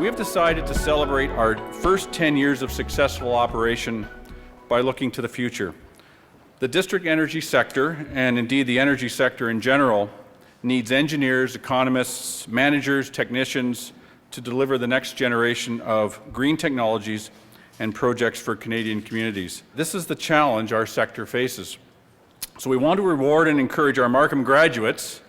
We have decided to celebrate our first 10 years of successful operation by looking to the future. The district energy sector, and indeed the energy sector in general, needs engineers, economists, managers, technicians to deliver the next generation of green technologies and projects for Canadian communities. This is the challenge our sector faces. So we want to reward and encourage our Markham graduates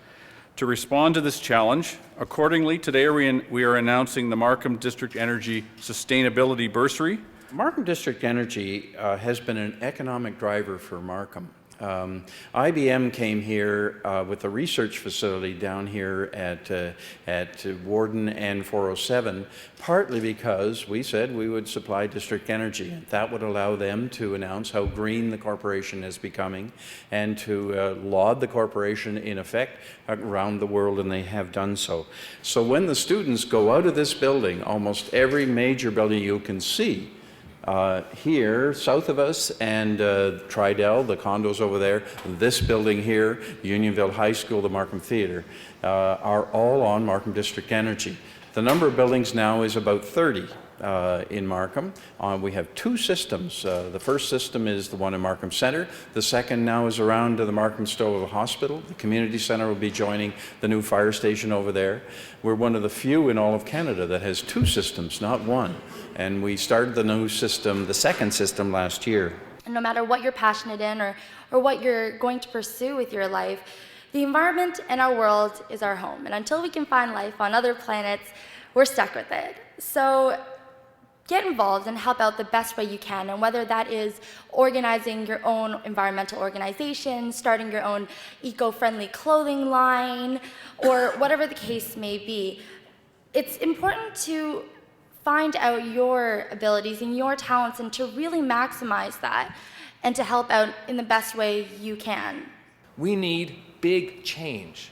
to respond to this challenge. Accordingly, today we are announcing the Markham District Energy Sustainability Bursary. Markham District Energy has been an economic driver for Markham. IBM came here with a research facility down here at Warden and 407, partly because we said we would supply district energy, and that would allow them to announce how green the corporation is becoming and to laud the corporation in effect around the world, and they have done so. So when the students go out of this building, almost every major building you can see, here, south of us, and Tridel, the condos over there, this building here, Unionville High School, the Markham Theatre, are all on Markham District Energy. The number of buildings now is about 30 in Markham. We have two systems. The first system is the one in Markham Centre. The second now is around the Markham Stouffville Hospital. The community centre will be joining the new fire station over there. We're one of the few in all of Canada that has two systems, not one. And we started the new system, the second system, last year. And no matter what you're passionate in or what you're going to pursue with your life, the environment and our world is our home. And until we can find life on other planets, we're stuck with it. So get involved and help out the best way you can. And whether that is organizing your own environmental organization, starting your own eco-friendly clothing line, or whatever the case may be, it's important to find out your abilities and your talents and to really maximize that and to help out in the best way you can. We need big change.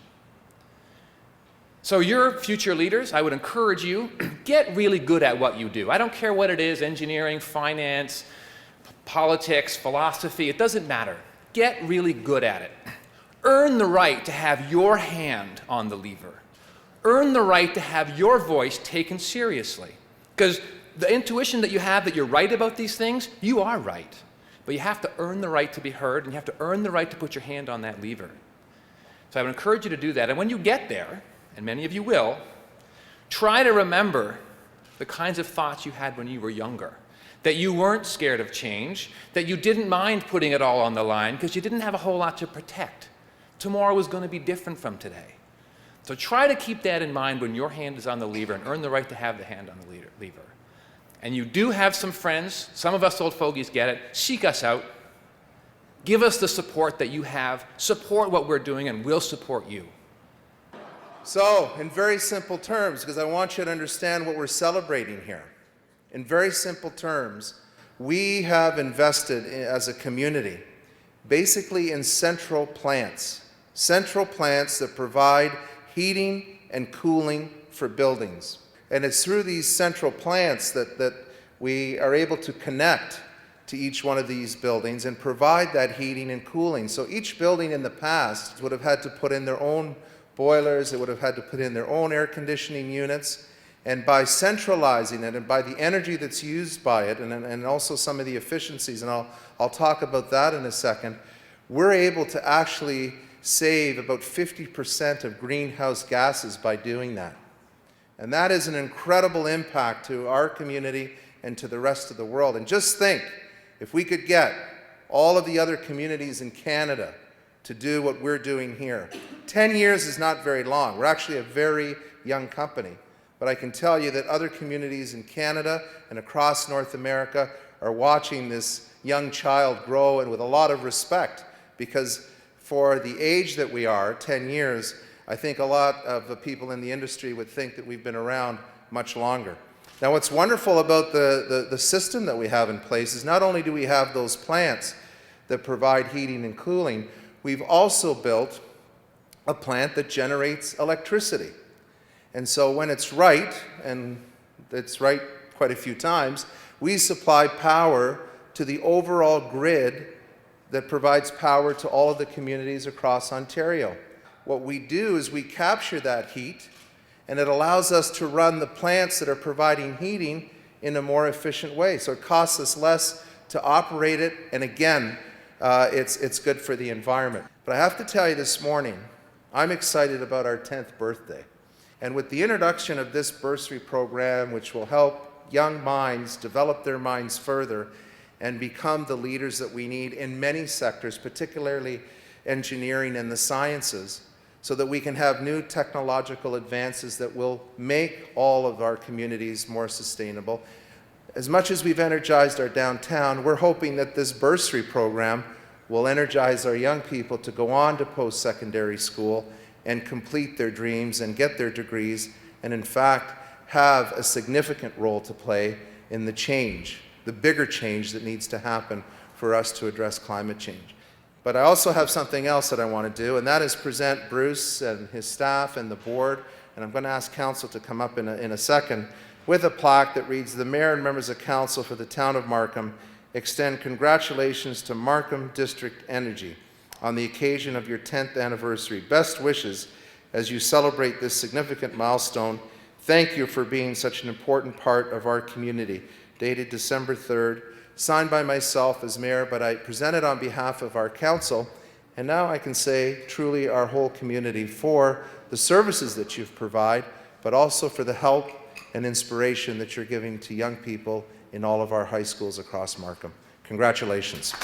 So your future leaders, I would encourage you, get really good at what you do. I don't care what it is, engineering, finance, politics, philosophy, it doesn't matter. Get really good at it. Earn the right to have your hand on the lever. Earn the right to have your voice taken seriously. Because the intuition that you have that you're right about these things, you are right. But you have to earn the right to be heard, and you have to earn the right to put your hand on that lever. So I would encourage you to do that. And when you get there, and many of you will, try to remember the kinds of thoughts you had when you were younger. That you weren't scared of change, that you didn't mind putting it all on the line because you didn't have a whole lot to protect. Tomorrow was going to be different from today. So try to keep that in mind when your hand is on the lever and earn the right to have the hand on the lever. And you do have some friends, some of us old fogies get it, seek us out. Give us the support that you have, support what we're doing, and we'll support you. So, in very simple terms, because I want you to understand what we're celebrating here. In very simple terms, we have invested as a community basically in central plants that provide heating and cooling for buildings. And it's through these central plants that we are able to connect to each one of these buildings and provide that heating and cooling. So each building in the past would have had to put in their own boilers, it would have had to put in their own air conditioning units. And by centralizing it and by the energy that's used by it and also some of the efficiencies, and I'll talk about that in a second, we're able to actually save about 50% of greenhouse gases by doing that. And that is an incredible impact to our community and to the rest of the world. And just think, if we could get all of the other communities in Canada to do what we're doing here. 10 years is not very long. We're actually a very young company. But I can tell you that other communities in Canada and across North America are watching this young child grow, and with a lot of respect, because for the age that we are, 10 years, I think a lot of the people in the industry would think that we've been around much longer. Now, what's wonderful about the system that we have in place is not only do we have those plants that provide heating and cooling, we've also built a plant that generates electricity. And so when it's right, and it's right quite a few times, we supply power to the overall grid that provides power to all of the communities across Ontario. What we do is we capture that heat and it allows us to run the plants that are providing heating in a more efficient way. So it costs us less to operate it, and again, it's good for the environment. But I have to tell you this morning, I'm excited about our 10th birthday. And with the introduction of this bursary program, which will help young minds develop their minds further and become the leaders that we need in many sectors, particularly engineering and the sciences, so that we can have new technological advances that will make all of our communities more sustainable. As much as we've energized our downtown, we're hoping that this bursary program will energize our young people to go on to post-secondary school and complete their dreams and get their degrees, and in fact have a significant role to play in the change, the bigger change that needs to happen for us to address climate change. But I also have something else that I want to do, and that is present Bruce and his staff and the board, and I'm going to ask council to come up in a second, with a plaque that reads, "The Mayor and members of Council for the Town of Markham extend congratulations to Markham District Energy on the occasion of your 10th anniversary. Best wishes as you celebrate this significant milestone. Thank you for being such an important part of our community." Dated December 3rd, signed by myself as mayor, but I present it on behalf of our council, and now I can say truly our whole community, for the services that you've provided, but also for the help and inspiration that you're giving to young people in all of our high schools across Markham. Congratulations.